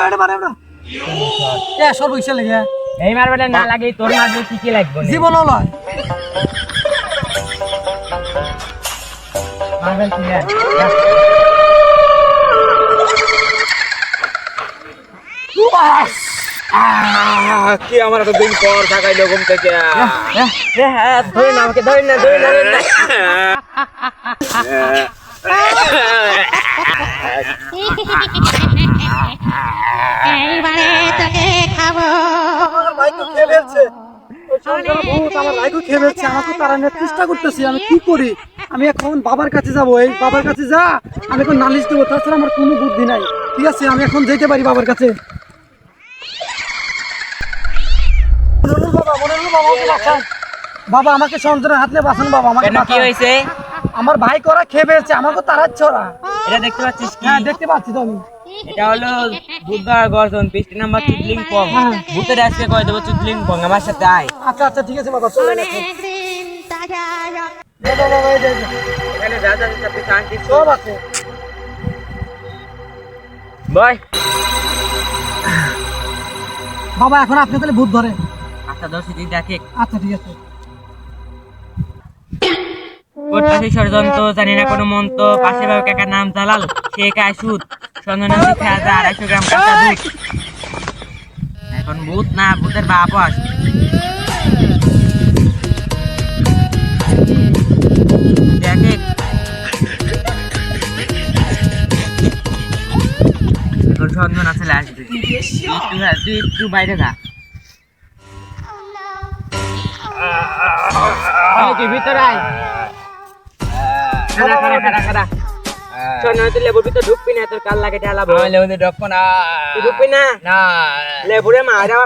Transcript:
এটা মারে না এ সব ইচ্ছা লাগে এই মারবেলে না লাগে তোর মারবে কি লাগবে জীবন লয় মারবেল কি কি আমার তো দিন পর থাকাইলো ঘুম থেকে ধরে না আমাকে ধরে না এইবারে তোকে খাবো। আমার ভাইকে খেয়ে ফেলছে ওই সংসারে ভূত আমার ভাইকে খেয়ে ফেলছে আমাকে তাড়ানোর চেষ্টা করতেছি আমি কি করি আমি এখন বাবার কাছে যাব এই বাবার কাছে যা আমি এখন নালিশ দেবো তাছাড়া আমার কোনো বুদ্ধি নাই ঠিক আছে আমি এখন যেতে পারি বাবার কাছে বাবা আমাকে সন্তানের হাতে বাঁচান বাবা আমাকে কেন কি হয়েছে আমার ভাই করা খেয়ে ফেলছে আমাকে তাড়াচ্ছে ওরা এটা দেখতে পাচ্ছিস কি হ্যাঁ দেখতে পাচ্ছি তো আমি এটা হলো বুধবার গর্জন 50 নাম্বার চুদলিং পং ভূতের আজকে কয় দেবো চুদলিং পং আমার সাথে আয় আচ্ছা আচ্ছা ঠিক আছে বাবা চলে গেছে অনেকদিন তাজা বাবা বাবা এই যে এখানে যা যা সাথে শান্তি সব আছে বয় বাবা এখন আপনি তাহলে ভূত ধরে আচ্ছা দর্শক দেখে আচ্ছা ঠিক আছে করতেছি ষড়যন্ত্র জানি না কোনো মন্ত্র পাশে বাবু কাকার নাম জালাল সে খায় সুদ সন্ধ্যা খেয়া যায় 250 গ্রাম কাঁচা দুধ এখন ভূত না ভূতের বাপও আসবে দেখে এখন সন্ধ্যা চলে আসবে তুই একটু বাইরে যা তুই ভিতরে আয় খাড়া শোন তুই লেবুর ভিতর ঢুকবি না তোর কাল লাগে ঢালাবো লেবুতে ঢুকবো না তুই ঢুকবি না লেবুরে মারা